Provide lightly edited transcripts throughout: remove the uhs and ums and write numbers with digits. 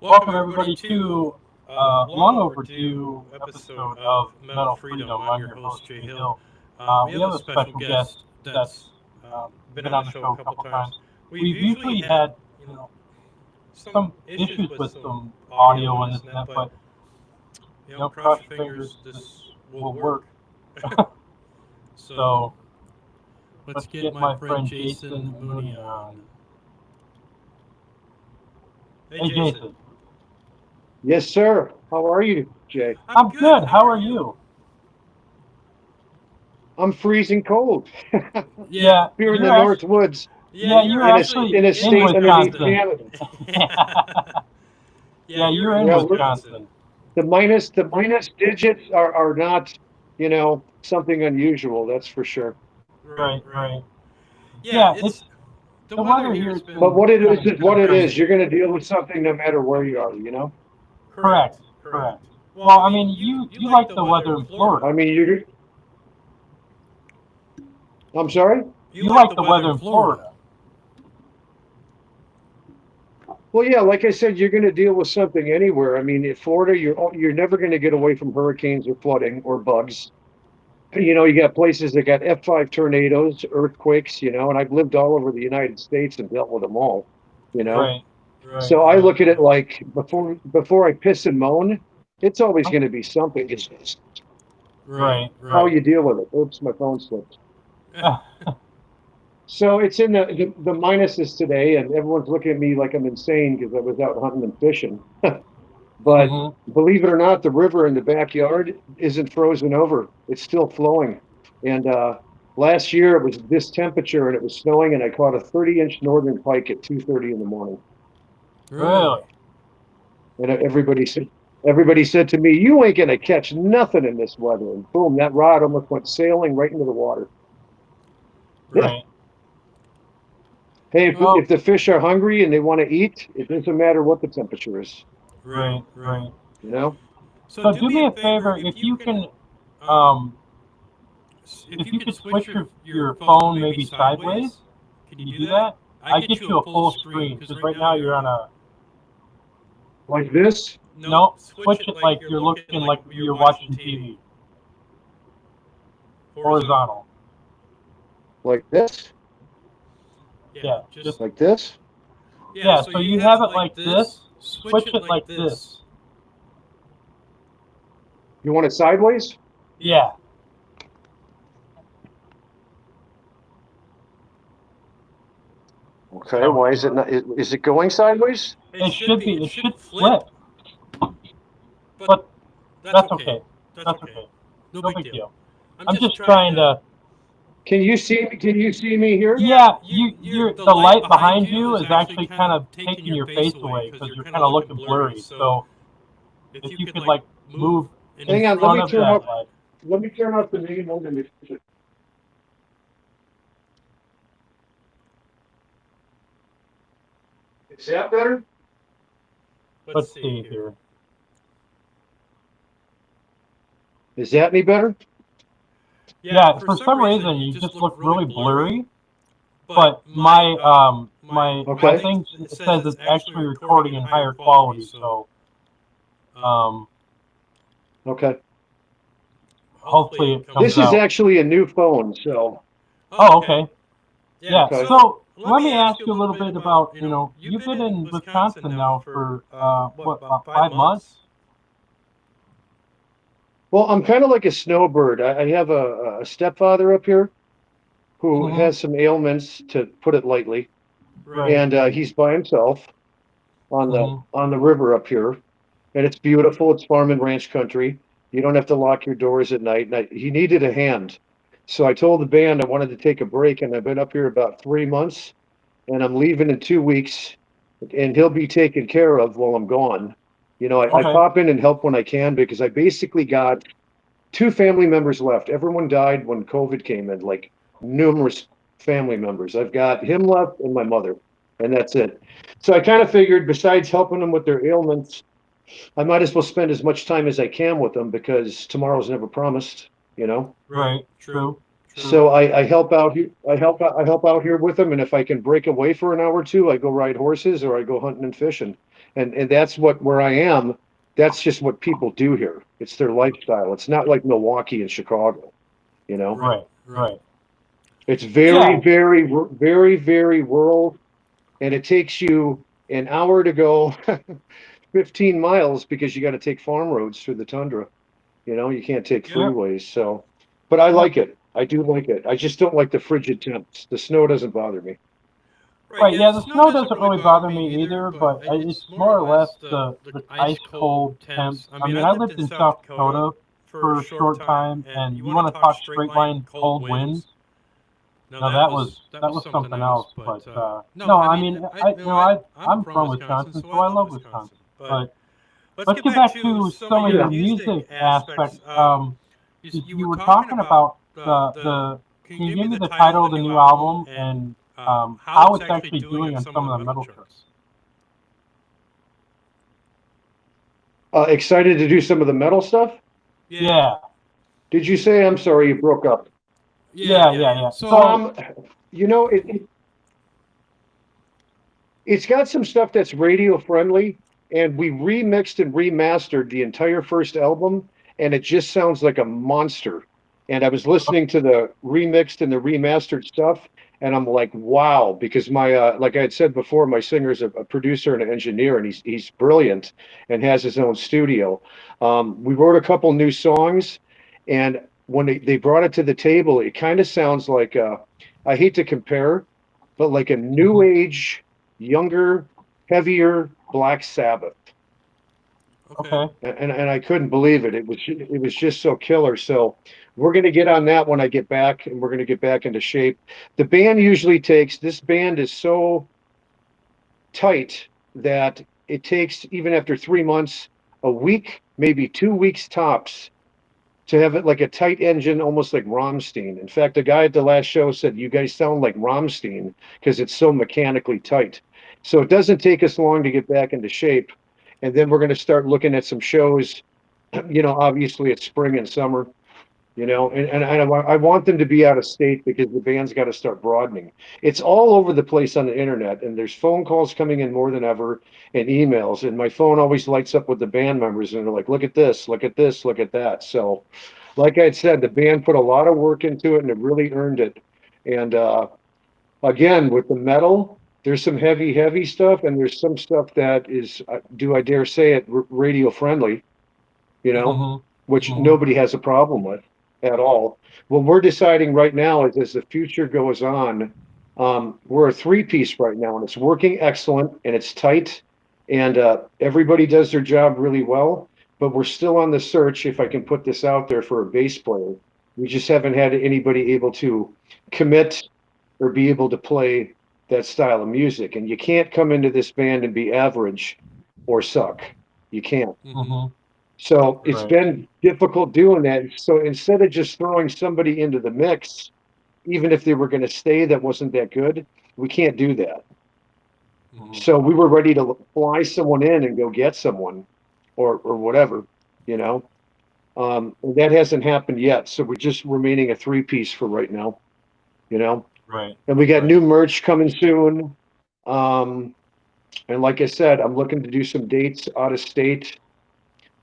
Welcome everybody to long overdue episode of Mental Freedom. I'm your host Jay Hill. We have a special guest that's been on the show a couple times. We've usually had some issues with some audio and this and that, but cross your fingers, this will work. So let's get my friend Jason Mooney on. Hey Jason. Yes, sir. How are you, Jay? I'm good. How are you? I'm freezing cold. Yeah, Here in the North Woods. Yeah, you're actually in a state underneath Canada. Yeah, you're in Wisconsin. The minus digits are not, something unusual. That's for sure. Right. Yeah, it's the weather here has been. But what it is what it is. You're going to deal with something no matter where you are. Correct. Well, I mean, you like the weather in Florida. I mean, I'm sorry? You like the weather in Florida. Well, yeah, like I said, you're going to deal with something anywhere. I mean, in Florida, you're never going to get away from hurricanes or flooding or bugs. You got places that got F5 tornadoes, earthquakes, and I've lived all over the United States and dealt with them all, Right. So I look at it like before I piss and moan, it's always going to be something. It's just Right. how you deal with it. Oops, my phone slipped. So it's in the minuses today, and everyone's looking at me like I'm insane because I was out hunting and fishing. But believe it or not, the river in the backyard isn't frozen over. It's still flowing. And last year it was this temperature and it was snowing, and I caught a 30-inch northern pike at 2:30 in the morning. Really? And everybody said to me, "You ain't gonna catch nothing in this weather." And boom, that rod almost went sailing right into the water. Right. Hey, if the fish are hungry and they want to eat, it doesn't matter what the temperature is. Right. So do me a favor, if you can switch your phone maybe sideways, can you do that? I get you a full screen because right now you're on a. Like this? No, switch it like you're looking like you're watching TV. Horizontal. Like this? Yeah, just like this? Yeah, so you have it like this, switch it like this. You want it sideways? Yeah. Okay, why is it not? Is it going sideways? It should be. It should flip. But that's okay. That's okay. No big deal. I'm just trying to. Can you see me? Can you see me here? Yeah, the light behind you is actually kind of taking your face away because you're kind of looking blurry. So if you could like move. Hang on, let me turn off the main one. Is that better? Let's see here. Is that any better? Yeah, for some reason you just look really blurry. But my thing says it's actually recording in higher quality. So okay. Hopefully it comes This is actually a new phone, so. Oh, okay. Yeah. Okay. So let me ask you a little bit about, you've been in Wisconsin now for about 5 months? Well, I'm kind of like a snowbird. I have a stepfather up here who has some ailments, to put it lightly, and he's by himself on the river up here, and it's beautiful. It's farm and ranch country. You don't have to lock your doors at night. And he needed a hand, so I told the band I wanted to take a break, and I've been up here about 3 months, and I'm leaving in 2 weeks, and he'll be taken care of while I'm gone. I pop in and help when I can because I basically got 2 family members left. Everyone died when COVID came in, like numerous family members. I've got him left and my mother, and that's it. So I kind of figured besides helping them with their ailments, I might as well spend as much time as I can with them because tomorrow's never promised, Right, true. So I help out here. I help out here with them, and if I can break away for an hour or two, I go ride horses or I go hunting and fishing. and that's where I am. That's just what people do here. It's their lifestyle. It's not like Milwaukee and Chicago, you know. Right. It's very, very, very, very rural, and it takes you an hour to go 15 miles because you got to take farm roads through the tundra. You know, you can't take freeways. So, but I like it. I do like it. I just don't like the frigid temps. The snow doesn't bother me. Right, yeah, the snow doesn't really bother me either, but it's more or less the ice cold temps. I mean, I lived in South Dakota for a short time, and you want to talk straight line cold winds. No, that was something else. But no, I mean, I'm from Wisconsin, so I love Wisconsin. But let's get back to some of your music aspects. You were talking about the. Can you give me the title of the new album and how it's actually doing on some of the metal charts? Excited to do some of the metal stuff? Yeah. Did you say? I'm sorry, you broke up. Yeah. So, you know, it's got some stuff that's radio friendly, and we remixed and remastered the entire first album, and it just sounds like a monster. And I was listening to the remixed and the remastered stuff, and I'm like, wow, because my like I had said before, my singer's a producer and an engineer, and he's brilliant and has his own studio. We wrote a couple new songs, and when they brought it to the table, it kind of sounds like I hate to compare, but like a new age, younger, heavier Black Sabbath. Okay. And I couldn't believe it. It was just so killer. So we're going to get on that when I get back, and we're going to get back into shape. The band usually takes, this band is so tight that it takes, even after 3 months, a week, maybe 2 weeks tops, to have it like a tight engine, almost like Rammstein. In fact, the guy at the last show said, "You guys sound like Rammstein because it's so mechanically tight." So it doesn't take us long to get back into shape. And then we're going to start looking at some shows, you know, obviously it's spring and summer, you know, and I want them to be out of state because the band's got to start broadening. It's all over the place on the internet, and there's phone calls coming in more than ever and emails. And my phone always lights up with the band members, and they're like, look at this, look at this, look at that. So, like I had said, the band put a lot of work into it, and it really earned it. And again, with the metal, there's some heavy stuff, and there's some stuff that is, do I dare say it, radio friendly, you know, which nobody has a problem with at all. What we're deciding right now is, as the future goes on, we're a three-piece right now, and it's working excellent, and it's tight, and everybody does their job really well, but we're still on the search, if I can put this out there, for a bass player. We just haven't had anybody able to commit or be able to play that style of music. And you can't come into this band and be average or suck. You can't. So it's been difficult doing that. So instead of just throwing somebody into the mix, even if they were going to stay that wasn't that good, we can't do that. So we were ready to fly someone in and go get someone or whatever, you know. That hasn't happened yet. So we're just remaining a three-piece for right now, you know. And we got new merch coming soon. And like I said, I'm looking to do some dates out of state.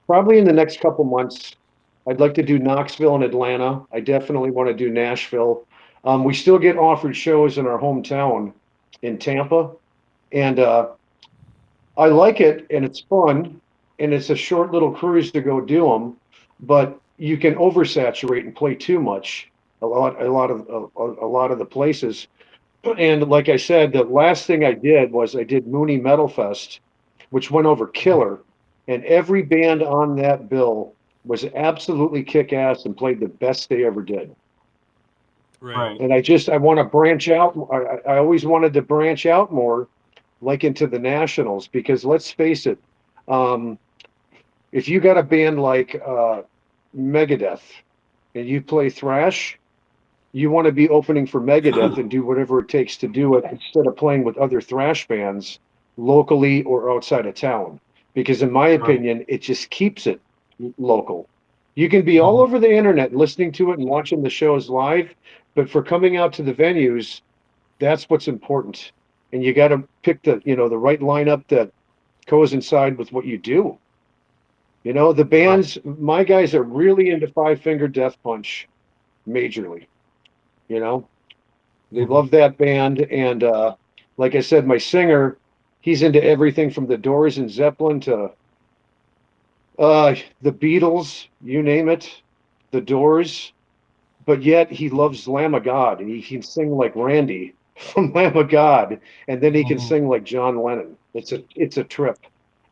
Probably in the next couple months. I'd like to do Knoxville and Atlanta. I definitely want to do Nashville. We still get offered shows in our hometown in Tampa. And I like it, and it's fun, and it's a short little cruise to go do them. But you can oversaturate and play too much. A lot of the places. And like I said, the last thing I did was I did Mooney Metal Fest, which went over killer, and every band on that bill was absolutely kick-ass and played the best they ever did. And I want to branch out. I always wanted to branch out more, like into the nationals, because let's face it, if you got a band like Megadeth and you play thrash, you want to be opening for Megadeth and do whatever it takes to do it instead of playing with other thrash bands locally or outside of town. Because in my opinion, it just keeps it local. You can be all over the internet listening to it and watching the shows live, but for coming out to the venues, that's what's important. And you got to pick the right lineup that coincide with what you do. You know, the bands, my guys are really into Five Finger Death Punch majorly. You know, they love that band. And like I said, my singer, he's into everything from the Doors and Zeppelin to the Beatles, you name it, the Doors. But yet he loves Lamb of God, and he can sing like Randy from Lamb of God, and then he can sing like John Lennon. It's a trip,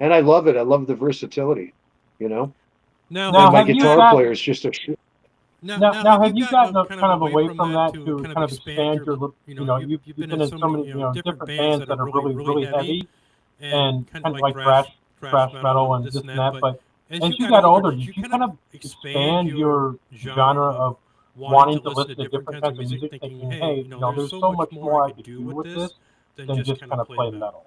and I love it. I love the versatility, you know. Now, And my have you guitar got player is just a now have you gotten kind of away from that to kind of expand your you've been in so many different bands that are really heavy and kind of like thrash metal and this and that, but as you got older, did you kind of expand your genre of wanting to listen to different kinds of music, thinking, hey, there's so much more I could do with this than just kind of play metal?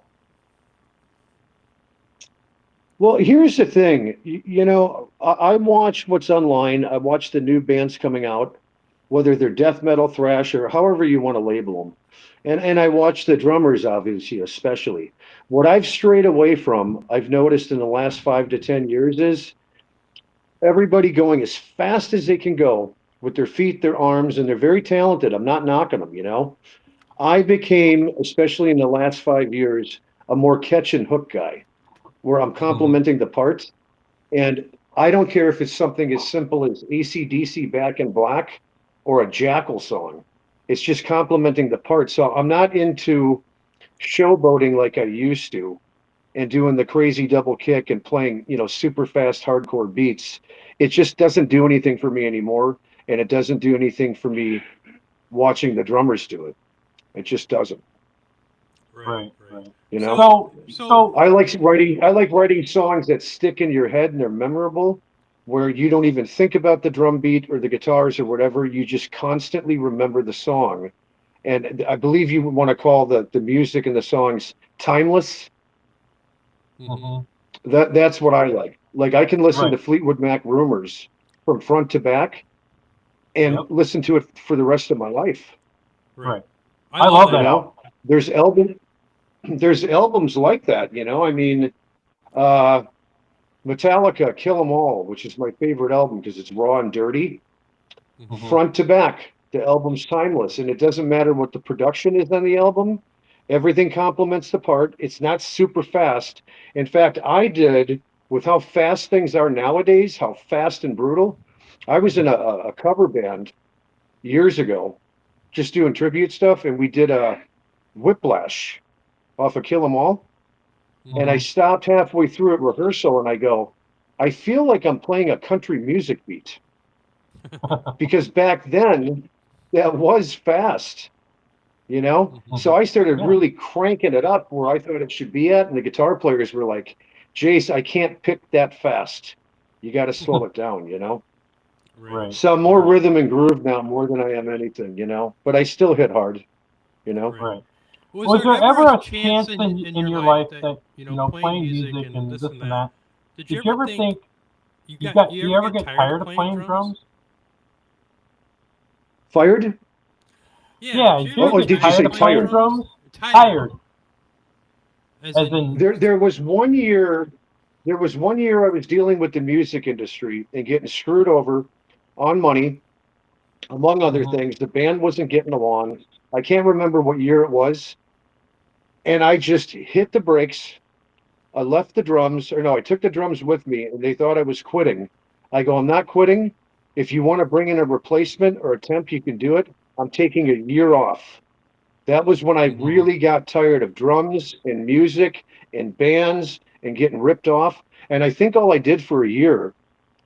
Well, here's the thing. You know, I watch what's online. I watch the new bands coming out, whether they're death metal, thrash, or however you want to label them. And I watch the drummers, obviously, especially. What I've strayed away from, I've noticed in the last 5 to 10 years, is everybody going as fast as they can go with their feet, their arms, and they're very talented. I'm not knocking them, you know. I became, especially in the last 5 years, a more catch and hook guy, where I'm complimenting the parts. And I don't care if it's something as simple as AC/DC Back in Black or a Jackal song. It's just complimenting the parts. So I'm not into showboating like I used to and doing the crazy double kick and playing, super fast hardcore beats. It just doesn't do anything for me anymore. And it doesn't do anything for me watching the drummers do it. It just doesn't. Right. You know, So I like writing songs that stick in your head and they're memorable, where you don't even think about the drum beat or the guitars or whatever. You just constantly remember the song. And I believe you would want to call the music and the songs timeless. mhm, That's what I like. Like I can listen to right. Fleetwood Mac Rumors from front to back and Yep. listen to it for the rest of my life. Right. I love You that album. know, there's albums like that. I mean, uh, Metallica, Kill 'Em All, which is my favorite album because it's raw and dirty, Mhm. front to back. The album's timeless, and it doesn't matter what the production is on the album. Everything complements the part. It's not super fast. In fact, I did with how fast things are nowadays, how fast and brutal. I was in a cover band years ago, just doing tribute stuff, and we did a Whiplash off of Kill 'Em All. And I Mhm. stopped halfway through at rehearsal and I go, I feel like I'm playing a country music beat because back then that was fast, you know? So Mhm. I started Yeah. really cranking it up where I thought it should be at. And the guitar players were like, Jace, I can't pick that fast. You got to slow it down? Right. So I'm more rhythm and groove now more than I am anything, but I still hit hard. Right. Was there ever a chance in your life that playing music and this and that? Did you ever think do you ever get tired of playing drums? Fired? Yeah. Did you ever Oh, get did you tired say of playing tired? drums? Tired, as in. There was one year. There was one year I was dealing with the music industry and getting screwed over on money, among other Mhm. things. The band wasn't getting along. I can't remember what year it was. And I just hit the brakes. I left the drums, or no, I took the drums with me, and they thought I was quitting. I go, I'm not quitting. If you want to bring in a replacement or a temp, you can do it. I'm taking a year off. That was when I Mhm. really got tired of drums and music and bands and getting ripped off. And I think all I did for a year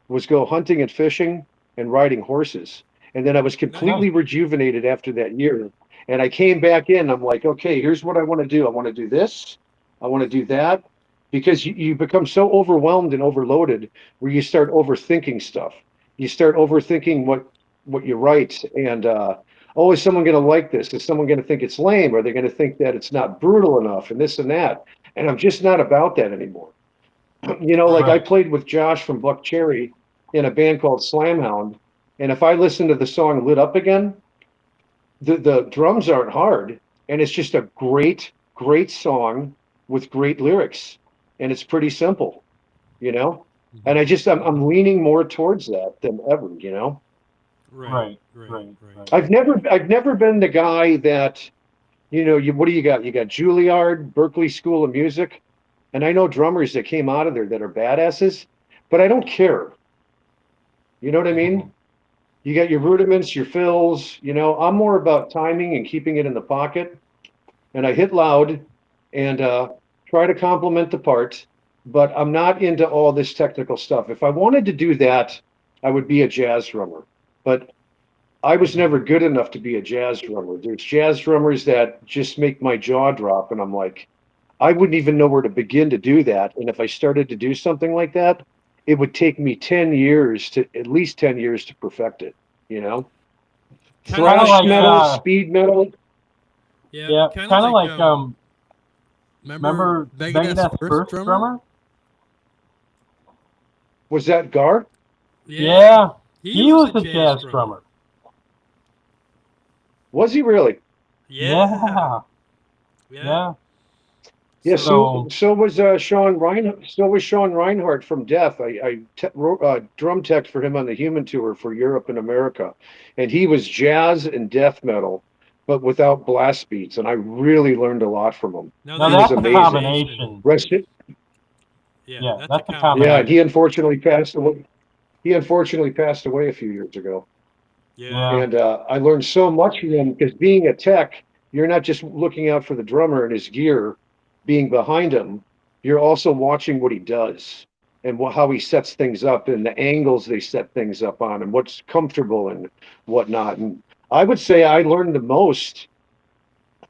was go hunting and fishing and riding horses. And then I was Nice. completely rejuvenated after that year. And I came back in. I'm like, okay, here's what I want to do. I want to do this. I want to do that. Because you become so overwhelmed and overloaded where you start overthinking stuff. You start overthinking what you write. And oh, is someone going to like this? Is someone going to think it's lame? Are they going to think that it's not brutal enough and this and that? And I'm just not about that anymore. Like Right. I played with Josh from Buck Cherry in a band called Slamhound, and if I listen to the song "Lit Up Again," the drums aren't hard, and it's just a great, great song with great lyrics. and it's pretty simple, you know. And I'm leaning more towards that than ever, you know. Right. I've never been the guy that, you know, what do you got? You got Juilliard, Berkeley School of Music, and I know drummers that came out of there that are badasses, but I don't care. You know what I mean? You got your rudiments, your fills, you know, I'm more about timing and keeping it in the pocket. And I hit loud and try to complement the part, but I'm not into all this technical stuff. If I wanted to do that, I would be a jazz drummer. But I was never good enough to be a jazz drummer. There's jazz drummers that just make my jaw drop, and I'm like, I wouldn't even know where to begin to do that. And if I started to do something like that, it would take me 10 years to at least 10 years to perfect it, you know? Thrash like, metal, speed metal. Yeah, kind of like remember Megadeth's first drummer? Was that Gar? Yeah. He was a jazz drummer. Was he really? Yeah. Yeah, so was Sean Reinhart. So was Sean Reinhart from Death. I drum tech for him on the Human Tour for Europe and America, and he was jazz and death metal, but without blast beats. And I really learned a lot from him. Now that's a combination. Yeah, that's a combination. Yeah, he unfortunately passed away. He unfortunately passed away a few years ago. Yeah. And I learned so much from him because being a tech, you're not just looking out for the drummer and his gear being behind him, you're also watching what he does and how he sets things up and the angles they set things up on and what's comfortable and whatnot. And I would say I learned the most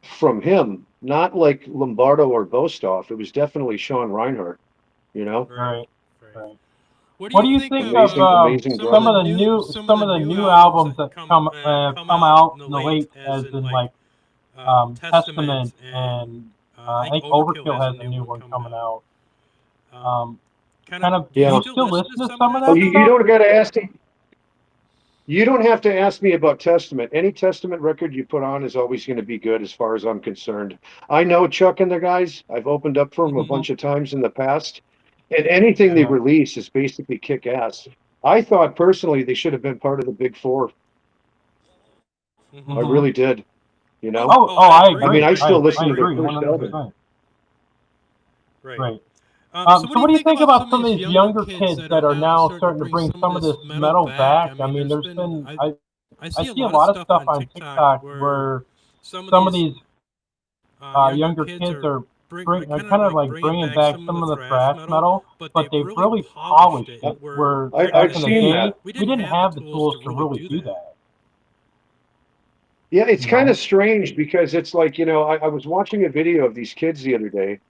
from him, not like Lombardo or Bostoff. It was definitely Sean Reinhart, you know? Right. What do you think of some of the new albums that come out in the late, as in like Testament and I think Overkill has a new one coming out. Do you still listen to some of that? You don't got to ask me. You don't have to ask me about Testament. Any Testament record you put on is always going to be good as far as I'm concerned. I know Chuck and the guys. I've opened up for them a bunch of times in the past. And anything they release is basically kick ass. I thought personally they should have been part of the Big Four. I really did. You know? I agree. I mean, I still listen to their first album. Right. So what do you think about some of these younger kids that are now starting to bring some of this metal back? I mean, there's been I see a lot of stuff on TikTok where some of these younger kids are kind of like bringing back some of the thrash metal, but they've really polished it. Where I've seen that. We didn't have the tools to really do that. Yeah, it's kind of strange because it's like, you know, I was watching a video of these kids the other day,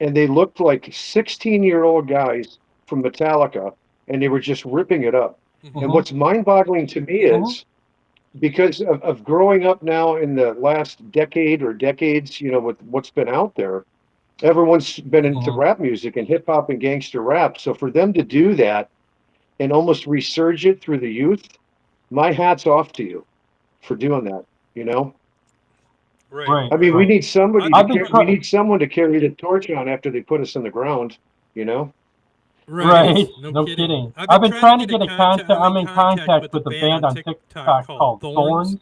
and they looked like 16-year-old guys from Metallica, and they were just ripping it up. And what's mind-boggling to me is, because of growing up now in the last decade or decades, you know, with what's been out there, everyone's been into rap music and hip-hop and gangster rap. So for them to do that and almost resurge it through the youth, my hat's off to you for doing that, you know? Right. I mean, we need somebody. We need someone to carry the torch on after they put us in the ground. You know. Right. No kidding. I've been trying to get I'm in contact with a band on TikTok called Thorns,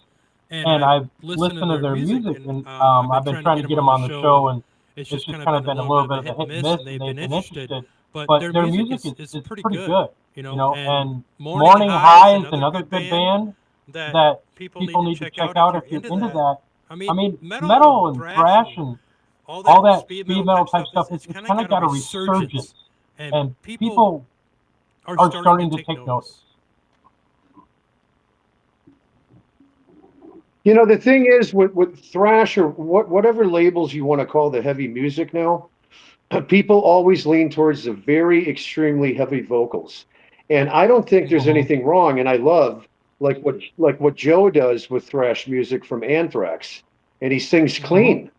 and I've listened to their music, and I've been trying to get them on the show, and it's just kind of been a little bit of a hit and miss, and they've been interested. But their music is pretty good. You know, and Morning High is another good band that people need to check out if you're into that. I mean, metal and thrash and all that speed metal type stuff, it's kind of got a resurgence, and people are starting to take notice. You know, the thing is with thrash or whatever labels you want to call the heavy music now, people always lean towards the very extremely heavy vocals. And I don't think there's anything wrong, and I love like what Joe does with thrash music from Anthrax, and he sings clean,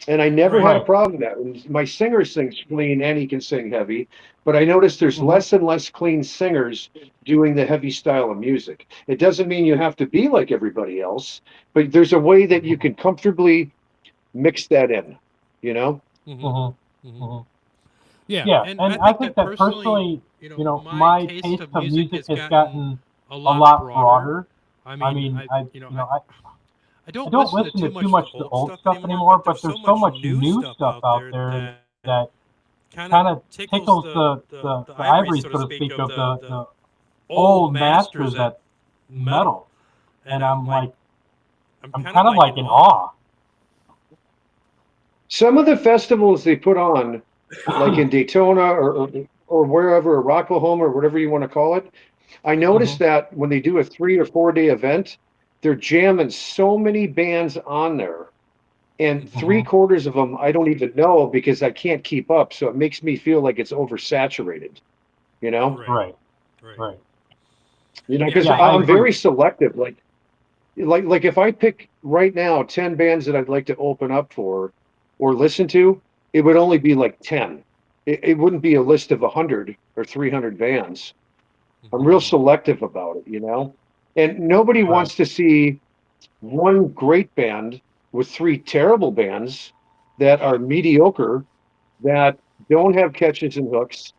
and I never had a problem with that. And my singer sings clean and he can sing heavy, but I noticed there's less and less clean singers doing the heavy style of music. It doesn't mean you have to be like everybody else, but there's a way that you can comfortably mix that in, you know? Yeah, and I think that personally, my taste of music has gotten a lot broader. I mean, I I don't don't listen listen to to too too much much of the the old old stuff stuff anymore, anymore, but but there's there's so so much much new new stuff stuff out out there there that that kind kind of of tickles tickles the ivory, so to speak, of the old masters at metal. metal. And And I'm I'm like, like, I'm I'm kind of kind of like like in in awe. awe. Some of the festivals they put on, like in Daytona or wherever, or Rocklahoma or whatever you want to call it, I Hmm. noticed that when they do a 3 or 4 day event, they're jamming so many bands on there. And three Hmm. quarters of them I don't even know because I can't keep up. So it makes me feel like it's oversaturated, you know? Right, Right, right. right. Yeah, Because Yeah, I I'm agree. very selective. Like if I pick right now 10 bands that I'd like to open up for or listen to, it would only be like 10. It wouldn't be a list of 100 or 300 bands. I'm real Hmm. selective about it, And nobody Right. wants to see one great band with three terrible bands that are mediocre, that don't have catches and hooks,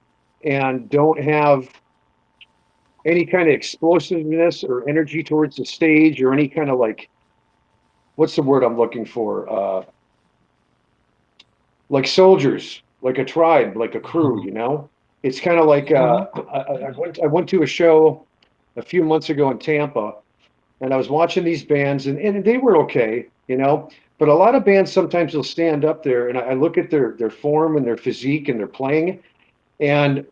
and don't have any kind of explosiveness or energy towards the stage or any kind of like, what's the word I'm looking for? Like soldiers, like a tribe, like a crew, Hmm. It's kind of like Hmm. I went to a show a few months ago in Tampa, and I was watching these bands, and they were okay, But a lot of bands sometimes will stand up there, and I look at their form and their physique and their playing, and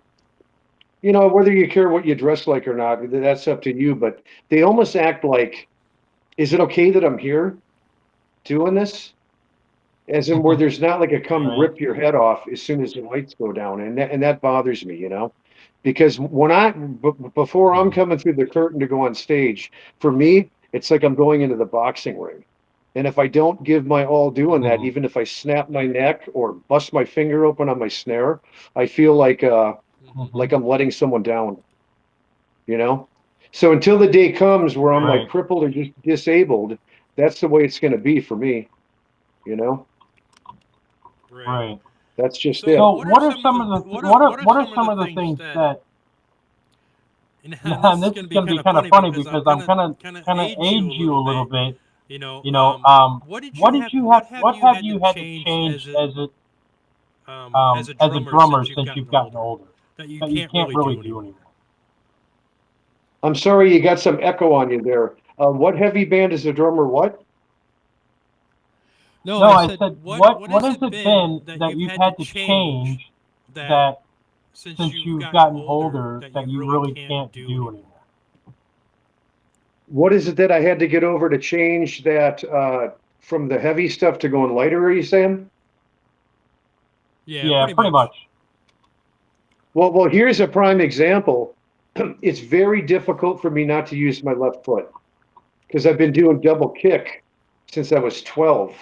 whether you care what you dress like or not, that's up to you. But they almost act like, is it okay that I'm here doing this? As in where Hmm. there's not like a come Right. rip your head off as soon as the lights go down, and that bothers me, because before I'm Hmm. coming through the curtain to go on stage, for me it's like I'm going into the boxing ring, and if I don't give my all doing that, Hmm. even if I snap my neck or bust my finger open on my snare, I feel like Hmm. I'm letting someone down, you know. So until the day comes where I'm Right. like Right. crippled or just disabled, that's the way it's going to be for me, you know. Right. Right. That's just So it. So what are what are some of some the of the what are what are some of some the of the things things that that and this and is this going to is be going to kind be of kind of funny funny because I'm because I'm kind of kind of age you a age you little a little bit. bit. You know, What did you have? what have What you have had to you had to change change as a as a drummer drummer since you've since you've gotten gotten older older that you that you can't can't really really do do anymore? anymore? I'm sorry you got some echo on you there. What heavy band is a drummer? What? No, No, I I said said what what has has it it been been that that you've you've had to had to change change that that since since you've you've gotten gotten older older that that you you really really can't can't do do anymore? anymore? What is it that I had to get over to change that from the heavy stuff to going lighter? Are you saying? Yeah, Yeah, pretty pretty much. much. Well, here's a prime example. It's very difficult for me not to use my left foot because I've been doing double kick since I was 12.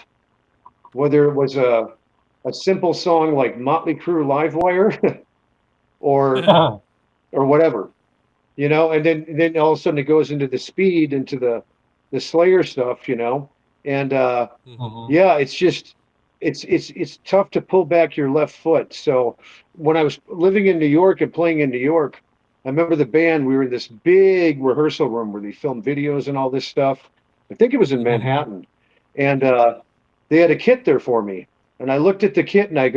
Whether it was a simple song like Motley Crue Livewire or or whatever, and then all of a sudden it goes into the speed, into the Slayer stuff, and Hmm. Hmm. yeah, it's just it's tough to pull back your left foot. So when I was living in New York and playing in New York, I remember the band, we were in this big rehearsal room where they filmed videos and all this stuff. I think it was in Hmm. Hmm. Manhattan, and they had a kit there for me, and I looked at the kit and I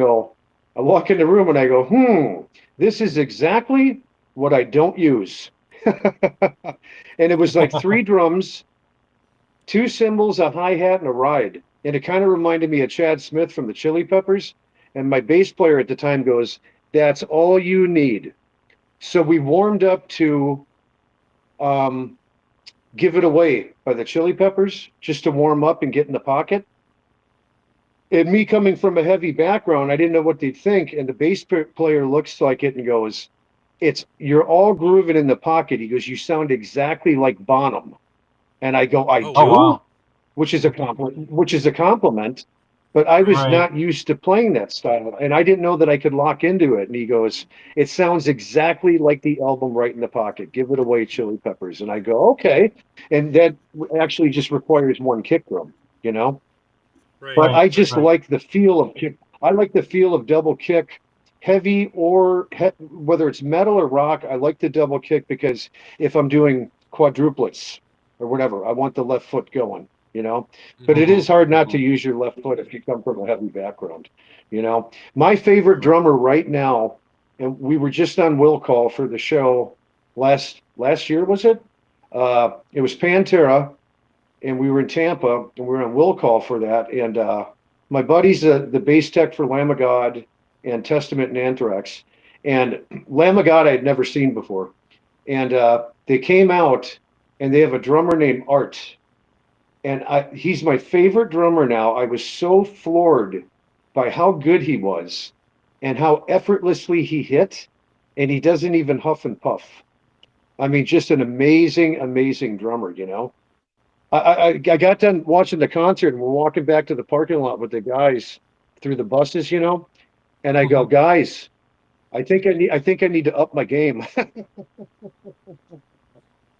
walk in the room and I go, this is exactly what I don't use. And it was like three drums, two cymbals, a hi-hat, and a ride. And it kind of reminded me of Chad Smith from the Chili Peppers. And my bass player at the time goes, that's all you need. So we warmed up to um, Give It Away by the Chili Peppers just to warm up and get in the pocket. And me coming from a heavy background, I didn't know what they'd think. And the bass player looks like it and goes, you're all grooving in the pocket. He goes, you sound exactly like Bonham. And I go, I Oh Oh wow. do, wow. which is a compliment. But I was Right. not used to playing that style, and I didn't know that I could lock into it. And he goes, "It sounds exactly like the album Right in the Pocket. Give It Away, Chili Peppers." And I go, "Okay." And that actually just requires one kick drum, you know. Right. But Right. I Right. just Right. like the feel of kick. I like the feel of double kick heavy or whether it's metal or rock, I like the double kick because if I'm doing quadruplets or whatever, I want the left foot going, you know. But it is hard not to use your left foot if you come from a heavy background, you know. My favorite drummer right now, and we were just on Will Call for the show last year, was it? It was Pantera, and we were in Tampa, and we were on Will Call for that. And my buddy's the bass tech for Lamb of God and Testament and Anthrax. And Lamb of God I had never seen before. And they came out, and they have a drummer named Art. And he's my favorite drummer now. I was so floored by how good he was and how effortlessly he hit, and he doesn't even huff and puff. I mean, just an amazing, amazing drummer, you know. I got done watching the concert, and we're walking back to the parking lot with the guys through the buses, you know, and I go, guys, I think I need to up my game.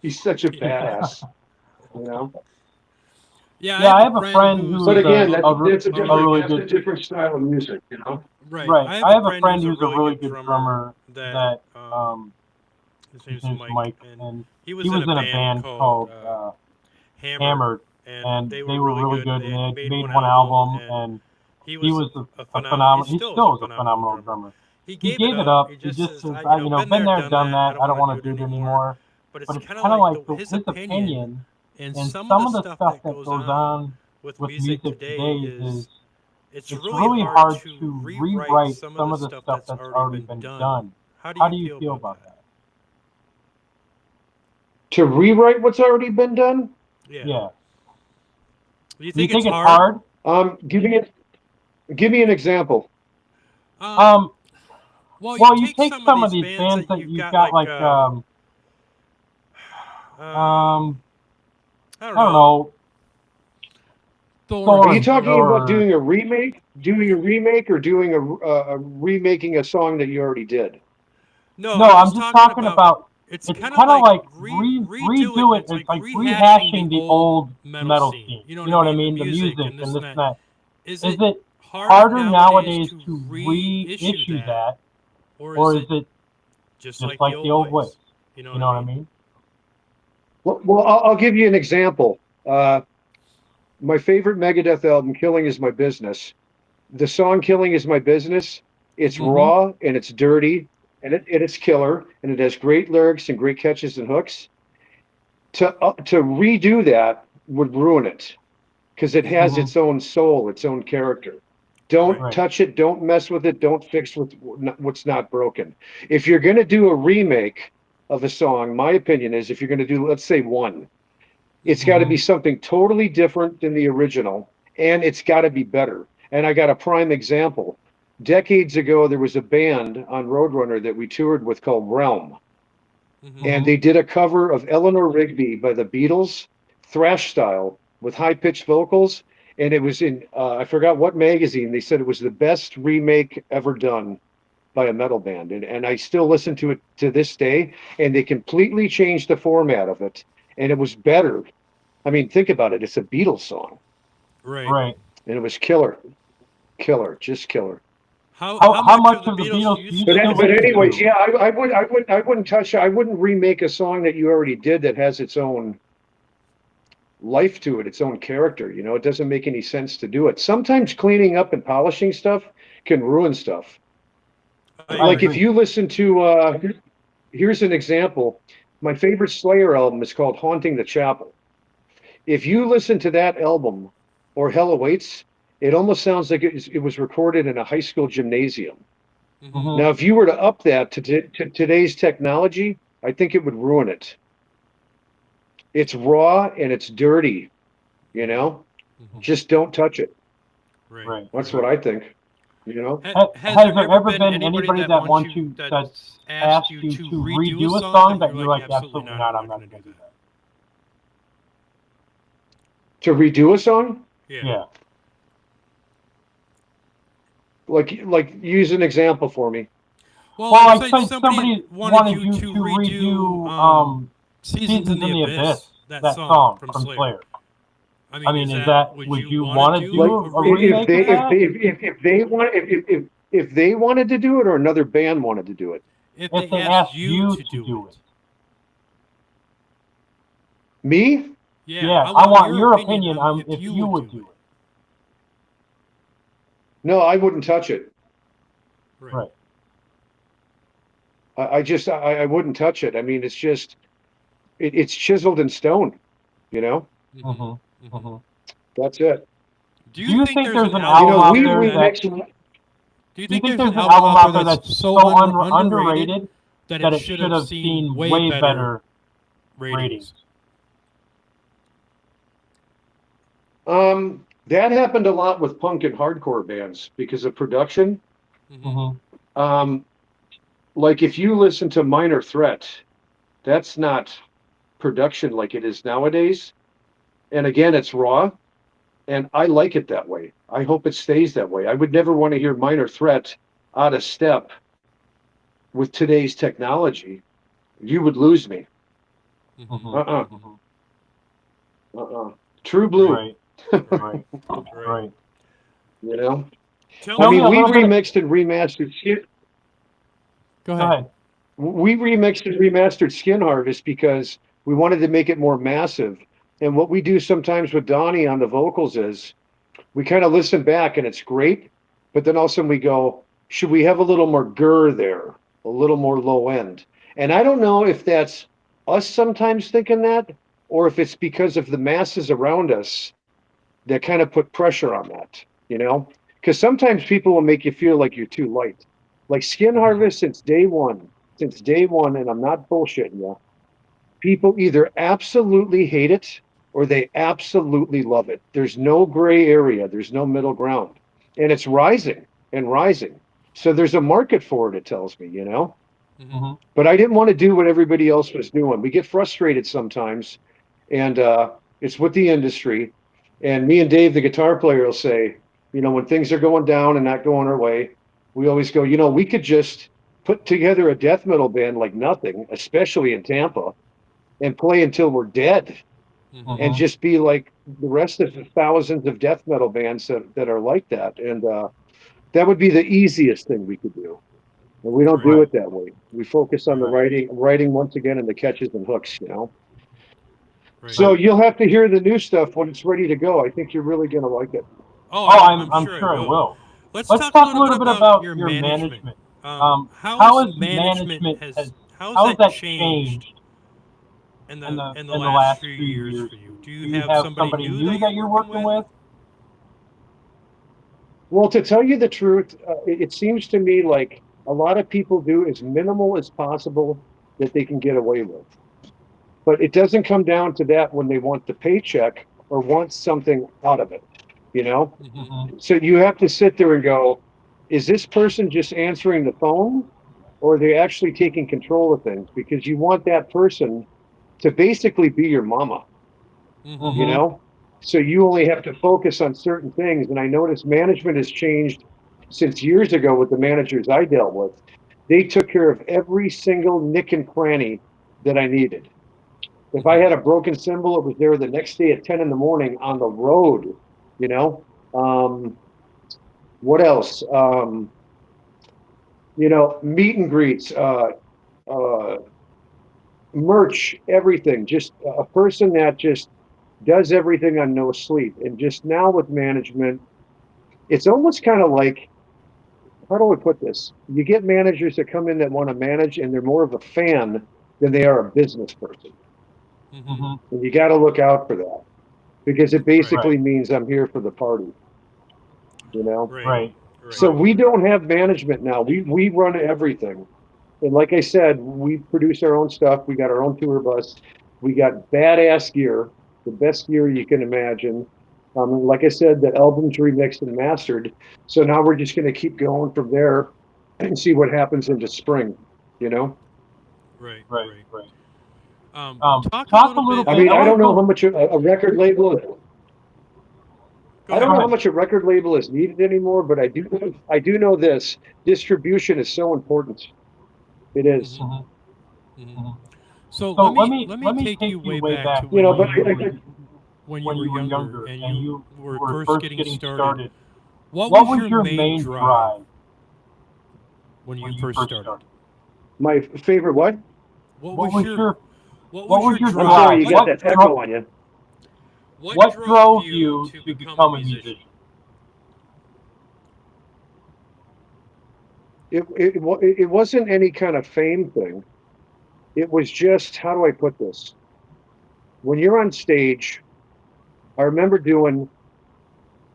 He's such a badass, you know. Yeah, I have a friend who's But again, that's a different style of music, you know. Right. Right. I have a friend who's a really good drummer that his name's Mike, and he was in a band called Hammered, and they were really good, and they made one album, and he was a phenomenal. He still is a phenomenal drummer. He gave it up. He just says, you know, been there, done that. I don't want to do it anymore. But it's kind of like his opinion, and some of the stuff that goes on with music today is it's really hard to rewrite some of the stuff that's already been done. How do you feel about that? To rewrite what's already been done? Yeah. Do you think it's hard? Give me an example. Well, you take some of these bands that you've got like I don't know. Are you talking about doing a remake, or doing a remaking a song that you already did? No, I'm just talking about. It's kind of like redo it. It's like rehashing the old metal scene. You know what I mean? The music and this and that. Is it harder nowadays to reissue that, or is it just like the old ways? You know what I mean? Well, I'll give you an example. My favorite Megadeth album, Killing Is My Business. The song Killing Is My Business, it's raw and it's dirty and it's killer, and it has great lyrics and great catches and hooks. To redo that would ruin it because it has its own soul, its own character. Don't touch it. Don't mess with it. Don't fix what's not broken. If you're going to do a remake of a song, my opinion is if you're going to do, let's say, one, it's got to be something totally different than the original, and it's got to be better. And I got a prime example. Decades ago, there was a band on Roadrunner that we toured with called Realm. And they did a cover of Eleanor Rigby by the Beatles, thrash style, with high-pitched vocals. And it was in, I forgot what magazine, they said it was the best remake ever done by a metal band. And I still listen to it to this day, and they completely changed the format of it. And it was better. I mean, think about it. It's a Beatles song. Right. And it was killer. Just killer. How much of the Beatles? But anyways, yeah, I wouldn't touch. I wouldn't remake a song that you already did that has its own life to it, its own character. You know, it doesn't make any sense to do it. Sometimes cleaning up and polishing stuff can ruin stuff. Like if you listen to, here's an example. My favorite Slayer album is called Haunting the Chapel. If you listen to that album or Hell Awaits, it almost sounds like it was recorded in a high school gymnasium. Now, if you were to up that to today's technology, I think it would ruin it. It's raw and it's dirty, you know? Just don't touch it. Right. That's what I think. You know? Has there ever been anybody that's asked you to redo a song that you're like, absolutely not, I'm not going to do that? To redo a song? Yeah. Like use an example for me. Well, I said somebody wanted you to redo Seasons in the Abyss, that song from Slayer. I mean, is that would you want to do a remake of that? if they wanted to do it or another band wanted to do it? If they asked you to do it. Me? Yeah, I want your opinion on if you would do it. No, I wouldn't touch it. Right. I wouldn't touch it. I mean, it's just, it's chiseled in stone, you know? Mm-hmm. Mm-hmm. That's it. Do you think there's an You know, album out we there remix. Do you think there's an album out there that's so underrated that it should have seen way better ratings? That happened a lot with punk and hardcore bands because of production. Mm-hmm. Like if you listen to Minor Threat, that's not production like it is nowadays. And again, it's raw, and I like it that way. I hope it stays that way. I would never want to hear Minor Threat out of step with today's technology. You would lose me. Mm-hmm. True blue. Right. Right. You know? Tell I mean, we me remixed and remastered shit. Go ahead. We remixed and remastered Skin Harvest because we wanted to make it more massive. And what we do sometimes with Donnie on the vocals is we kind of listen back and it's great, but then all of a sudden we go, should we have a little more grr there, a little more low end? And I don't know if that's us sometimes thinking that, or if it's because of the masses around us that kind of put pressure on that, you know? Because sometimes people will make you feel like you're too light. Like Skin Harvest since day one, and I'm not bullshitting you, people either absolutely hate it or they absolutely love it. There's no gray area. There's no middle ground. And it's rising and rising. So there's a market for it, it tells me, you know? Mm-hmm. But I didn't want to do what everybody else was doing. We get frustrated sometimes, and it's with the industry. And me and Dave, the guitar player, will say, you know, when things are going down and not going our way, we always go, you know, we could just put together a death metal band like nothing, especially in Tampa, and play until we're dead. Mm-hmm. And just be like the rest of the thousands of death metal bands that are like that. And that would be the easiest thing we could do. And we don't do it that way. We focus on the writing once again, and the catches and hooks, you know. Right. So you'll have to hear the new stuff when it's ready to go. I think you're really going to like it. Oh, I'm sure I will. Let's talk a little bit about your management. How has management how has that changed in the last few years for you? Do you have somebody new that you're working with? Well, to tell you the truth, it seems to me like a lot of people do as minimal as possible that they can get away with. But it doesn't come down to that when they want the paycheck or want something out of it, you know? Mm-hmm. So you have to sit there and go, is this person just answering the phone, or are they actually taking control of things? Because you want that person to basically be your mama, mm-hmm. you know? So you only have to focus on certain things. And I noticed management has changed since years ago with the managers I dealt with. They took care of every single nick and cranny that I needed. If I had a broken cymbal, it was there the next day at 10 in the morning on the road, you know? What else? You know, meet and greets, merch, everything. Just a person that just does everything on no sleep. And just now with management, it's almost kind of like, how do I put this? You get managers that come in that want to manage, and they're more of a fan than they are a business person. Mm-hmm. And you got to look out for that, because it basically means I'm here for the party, you know? Right. So we don't have management now. We run everything. And like I said, we produce our own stuff. We got our own tour bus. We got badass gear, the best gear you can imagine. Like I said, the album's remixed and mastered. So now we're just going to keep going from there and see what happens into spring, you know? Right. Talk a little bit. I mean, I don't know how much a record label is. I don't know how much a record label is needed anymore, but I do know this: distribution is so important. It is. Mm-hmm. Mm-hmm. So let me take you way back to when you were younger and you were first getting started. What was your main drive when you first started? My favorite what? What was your I'm drive? sorry, you got that echo on you. What drove you to become a musician? It wasn't any kind of fame thing. It was just, how do I put this? When you're on stage, I remember doing,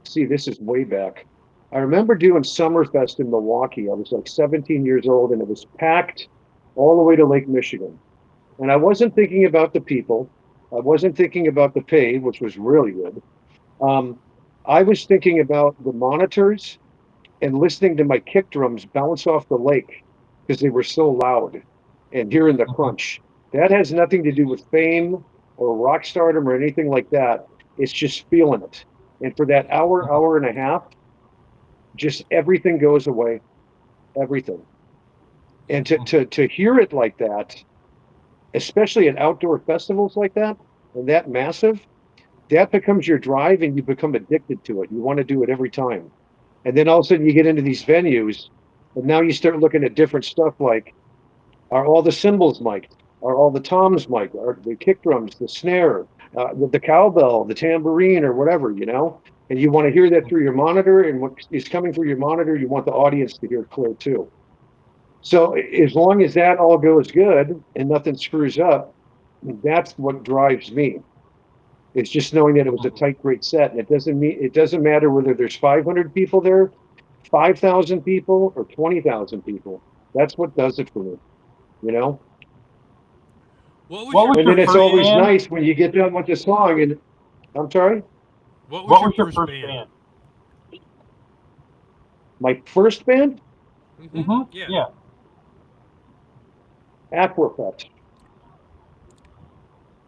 see, this is way back. I remember doing Summerfest in Milwaukee. I was like 17 years old and it was packed all the way to Lake Michigan. And I wasn't thinking about the people. I wasn't thinking about the pay, which was really good. I was thinking about the monitors and listening to my kick drums bounce off the lake because they were so loud and hearing the crunch. That has nothing to do with fame or rock stardom or anything like that. It's just feeling it. And for that hour, hour and a half, just everything goes away. Everything. And to hear it like that, especially at outdoor festivals like that, and that massive, that becomes your drive and you become addicted to it. You want to do it every time. And then all of a sudden you get into these venues and now you start looking at different stuff like, are all the cymbals mic'd? Are all the toms mic'd? Are the kick drums, the snare, the cowbell, the tambourine, or whatever, you know? And you want to hear that through your monitor, and what is coming through your monitor, you want the audience to hear clear too. So as long as that all goes good and nothing screws up, that's what drives me. It's just knowing that it was a tight, great set, and it doesn't matter whether there's 500 people there, 5,000 people, or 20,000 people. That's what does it for me, you know. What was And your then it's first always band? nice when you get done with the song. And I'm sorry, What was your first band? my first band, Yeah. Aquafet.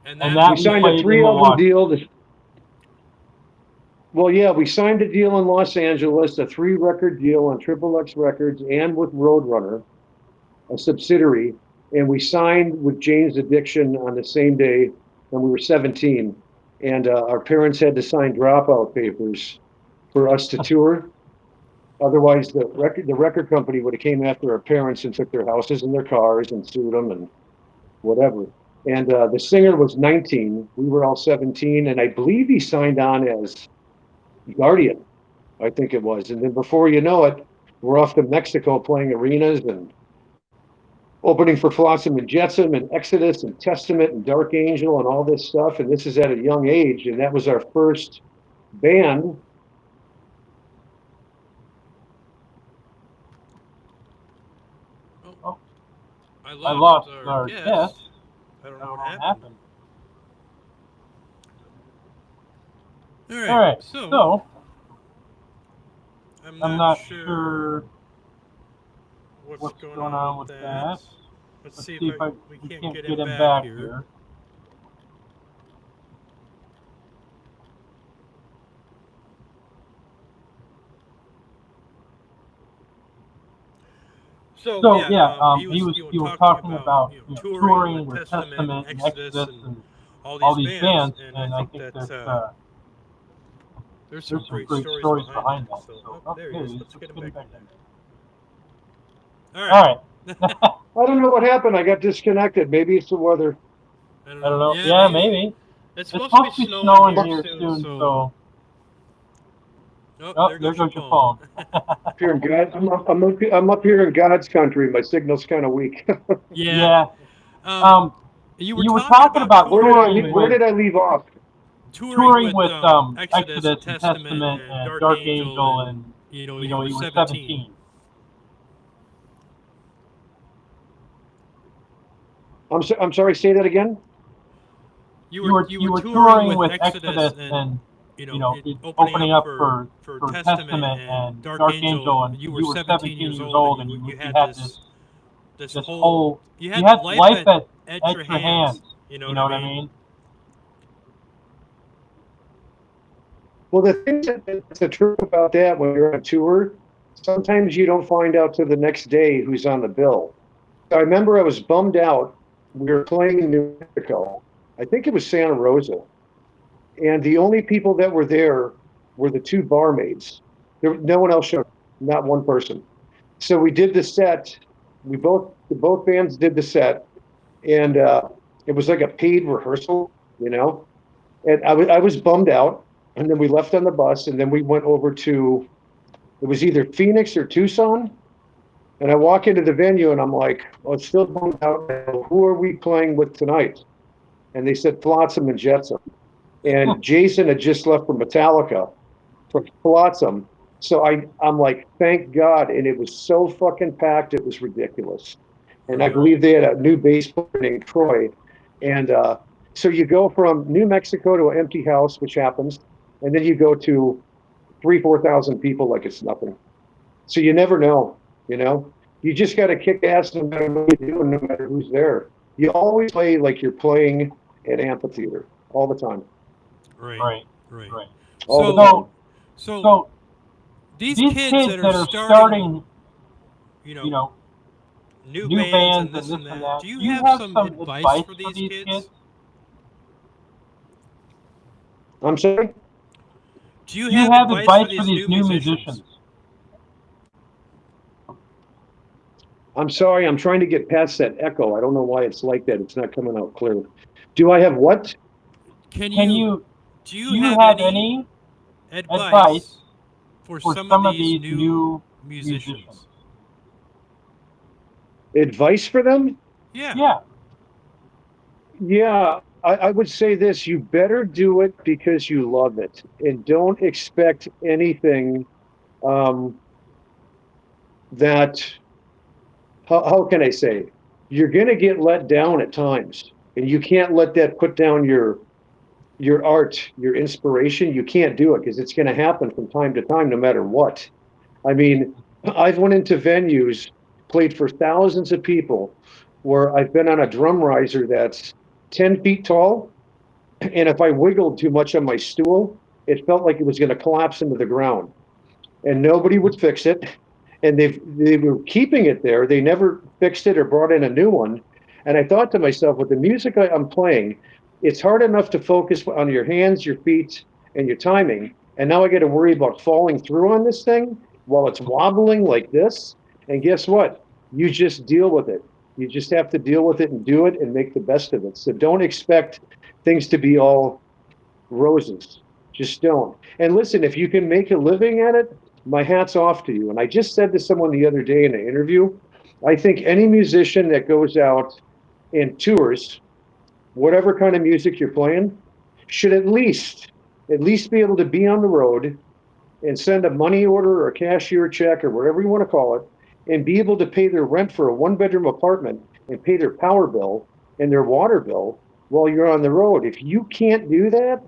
And We signed a 3-album deal. Well, yeah, we signed a deal in Los Angeles, a 3-record deal on Triple X Records and with Roadrunner, a subsidiary. And we signed with Jane's Addiction on the same day when we were 17. And our parents had to sign dropout papers for us to tour. Otherwise, the record company would have came after our parents and took their houses and their cars and sued them and whatever. And the singer was 19. We were all 17. And I believe he signed on as Guardian, I think it was. And then before you know it, we're off to Mexico playing arenas and opening for Flotsam and Jetsam and Exodus and Testament and Dark Angel and all this stuff. And this is at a young age. And that was our first band. Oh, I lost our guest. I don't know what happened. All right. So I'm not sure what's going on with that. Let's see if we can't get him back here. So yeah, he was talking about touring with Testament and Exodus and all these bands, and I think that there's some great stories behind that. So, there he is. Let's get him back in there. All right. I don't know what happened. I got disconnected. Maybe it's the weather. I don't know. Yeah, maybe. It's supposed to be snowing here soon, so. Oh, there goes your phone. Here in God, I'm up here in God's country. My signal's kind of weak. Yeah. You were talking about where did I leave off? Touring with Exodus and Testament and Dark Angel, and you were 17. I'm sorry. Say that again. You were touring with Exodus and opening up for Testament and Dark Angel, and you were 17 years old, and you had this whole you had life at your hands. You know what I mean? Well, the thing that's the truth about that when you're on tour, sometimes you don't find out till the next day who's on the bill. I remember I was bummed out. We were playing in New Mexico. I think it was Santa Rosa. And the only people that were there were the 2 barmaids. No one else showed up, not one person. So we did the set. Both bands did the set, and it was like a paid rehearsal, And I was bummed out. And then we left on the bus, and then we went over to, it was either Phoenix or Tucson. And I walk into the venue, and I'm like, "Oh, it's still bummed out. Who are we playing with tonight?" And they said Flotsam and Jetsam. And Jason had just left for Metallica for Flotsam. So I'm like, thank God. And it was so fucking packed, it was ridiculous. And I believe they had a new bass player named Troy. And so you go from New Mexico to an empty house, which happens, and then you go to 4,000 people like it's nothing. So you never know, You just got to kick ass no matter what you do and no matter who's there. You always play like you're playing at amphitheater all the time. Right. So these kids that are starting, new bands and this and that, do you have some advice for these kids? I'm sorry? Do you have advice for these new musicians? I'm sorry, I'm trying to get past that echo. I don't know why it's like that. It's not coming out clear. Do I have what? Do you have any advice for some of these new musicians? Advice for them? Yeah. Yeah, I would say this. You better do it because you love it. And don't expect anything that, how can I say? You're going to get let down at times. And you can't let that put down your art, your inspiration. You can't do it because it's going to happen from time to time, no matter what. I mean, I've went into venues, played for thousands of people, where I've been on a drum riser that's 10 feet tall. And if I wiggled too much on my stool, it felt like it was going to collapse into the ground. And nobody would fix it. And they were keeping it there. They never fixed it or brought in a new one. And I thought to myself, with the music I'm playing, it's hard enough to focus on your hands, your feet, and your timing. And now I got to worry about falling through on this thing while it's wobbling like this. And guess what? You just deal with it. You just have to deal with it and do it and make the best of it. So don't expect things to be all roses. Just don't. And listen, if you can make a living at it, my hat's off to you. And I just said to someone the other day in an interview, I think any musician that goes out and tours, whatever kind of music you're playing, should at least be able to be on the road and send a money order or a cashier check or whatever you want to call it, and be able to pay their rent for a one-bedroom apartment and pay their power bill and their water bill while you're on the road. If you can't do that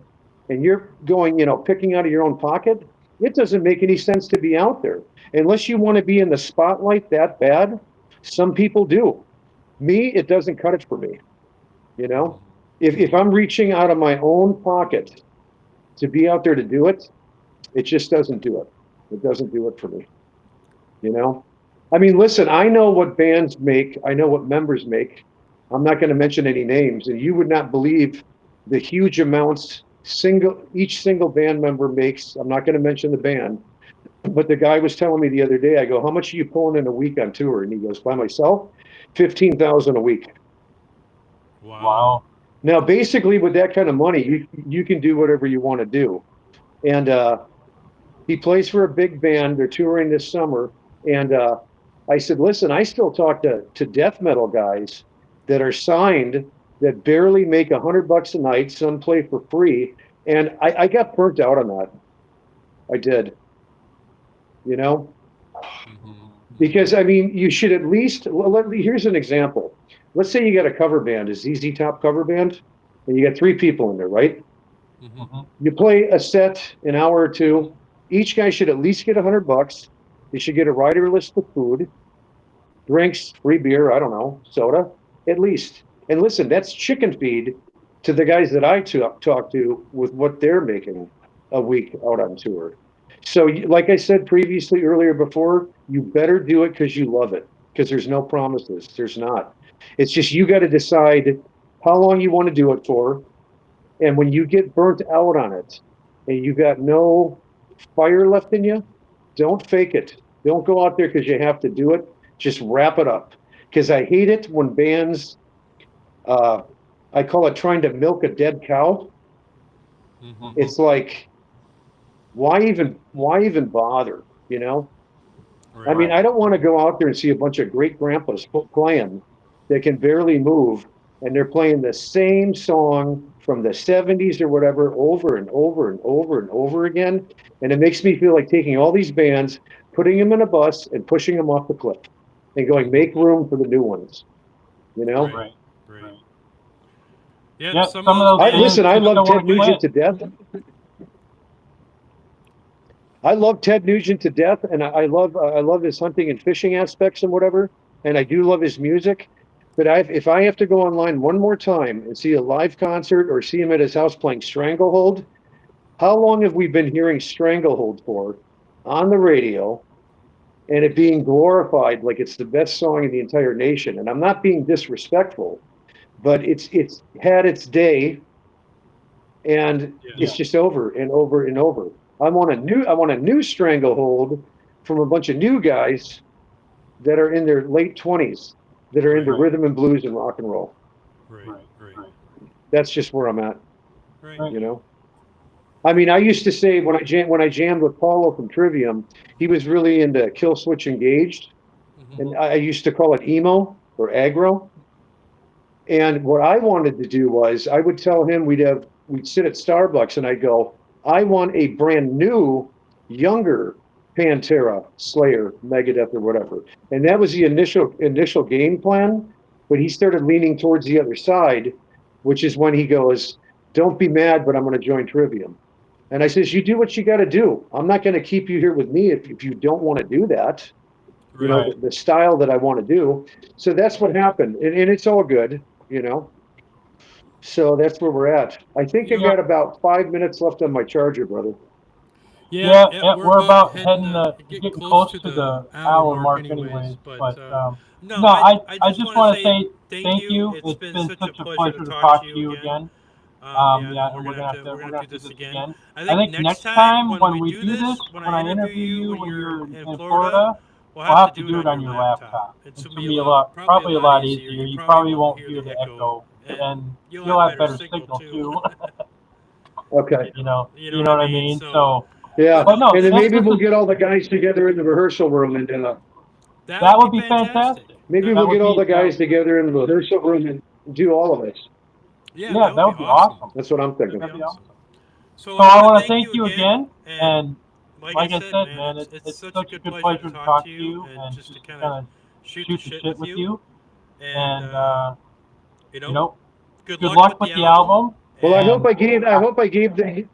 and you're going, picking out of your own pocket, it doesn't make any sense to be out there. Unless you want to be in the spotlight that bad, some people do. Me, it doesn't cut it for me. If I'm reaching out of my own pocket to be out there to do it, it just doesn't do it. It doesn't do it for me. I mean, listen, I know what bands make. I know what members make. I'm not going to mention any names, and you would not believe the huge amounts each single band member makes. I'm not going to mention the band, but the guy was telling me the other day, I go, how much are you pulling in a week on tour? And he goes, by myself, $15,000 a week. Wow. Now, basically, with that kind of money, you can do whatever you want to do. And he plays for a big band. They're touring this summer. And I said, listen, I still talk to death metal guys that are signed that barely make $100 a night. Some play for free. And I got burnt out on that. I did. Because, I mean, you should at least, here's an example. Let's say you got a cover band, a ZZ Top cover band, and you got 3 people in there, right? Mm-hmm. You play a set, an hour or two. Each guy should at least get $100. They should get a rider list of food, drinks, free beer, I don't know, soda, at least. And listen, that's chicken feed to the guys that I talk to with what they're making a week out on tour. So like I said previously, earlier before, you better do it because you love it, because there's no promises. There's not. It's just you got to decide how long you want to do it for. And when you get burnt out on it and you got no fire left in you, don't fake it. Don't go out there because you have to do it. Just wrap it up. Because I hate it when bands, I call it trying to milk a dead cow. Mm-hmm. It's like, why even bother? You know? Right. I mean, I don't want to go out there and see a bunch of great grandpas playing that can barely move, and they're playing the same song from the 70s or whatever over and over and over and over again. And it makes me feel like taking all these bands, putting them in a bus and pushing them off the cliff and going, make room for the new ones. You know? Right. Yeah, some of those listen, I love Ted Nugent to death. I love Ted Nugent to death, and I love his hunting and fishing aspects and whatever, and I do love his music. But if I have to go online one more time and see a live concert or see him at his house playing Stranglehold, how long have we been hearing Stranglehold for on the radio, and it being glorified like it's the best song in the entire nation? And I'm not being disrespectful, but it's had its day, and it's just over and over and over. I want a new Stranglehold from a bunch of new guys that are in their late 20s that are into rhythm and blues and rock and roll. Right. That's just where I'm at. Right. You know? I mean, I used to say when I jammed with Paulo from Trivium, he was really into Kill Switch Engaged, and I used to call it emo or aggro. And what I wanted to do was I would tell him we'd sit at Starbucks and I'd go, I want a brand new, younger Pantera, Slayer, Megadeth, or whatever. And that was the initial game plan. But he started leaning towards the other side, which is when he goes, don't be mad, but I'm going to join Trivium. And I says, you do what you got to do. I'm not going to keep you here with me if you don't want to do that. You know, the style that I want to do. So that's what happened. And it's all good, you know. So that's where we're at. I think I got about 5 minutes left on my charger, brother. Yeah, we're about getting close to the hour mark anyways. But no, I just want to say thank you. It's been such a pleasure to talk to you again. We're gonna do this again. I think next time when we do this, when I interview you when you're in Florida, we'll have to do it on your laptop. It's gonna be probably a lot easier. You probably won't hear the echo, and you'll have better signal too. Okay. You know what I mean? So yeah, but no, and then maybe we'll get all the guys together in the rehearsal room and that would be fantastic. Maybe we'll get all the guys together in the rehearsal room and do all of it. Yeah, that would be awesome. That's what I'm thinking. That'd be awesome. So I want to thank you again, and like I said, man, it's such a good pleasure to talk to you and just to kind of shoot the shit with you. And you know, good luck with the album. Well, I hope I gave the.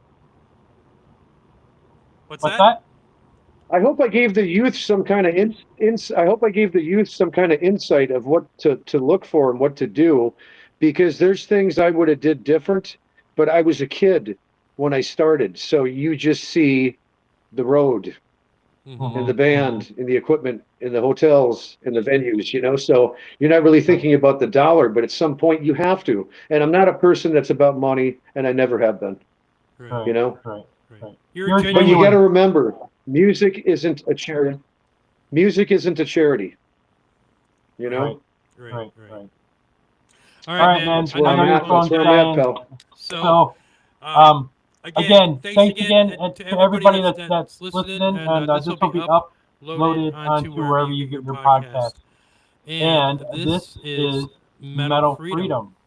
What's that? I hope I gave the youth some kind of I hope I gave the youth some kind of insight of what to look for and what to do, because there's things I would have did different, but I was a kid when I started. So you just see the road and the band and the equipment and the hotels and the venues, you know, so you're not really thinking about the dollar, but at some point you have to. And I'm not a person that's about money, and I never have been, you know. Right. But you got to remember, music isn't a charity. Music isn't a charity, you know. Right. All right, man. That's where I'm at, pal. So, again, thanks again to everybody that's listening, and this will be uploaded onto wherever you get your podcast. And this is Metal Freedom.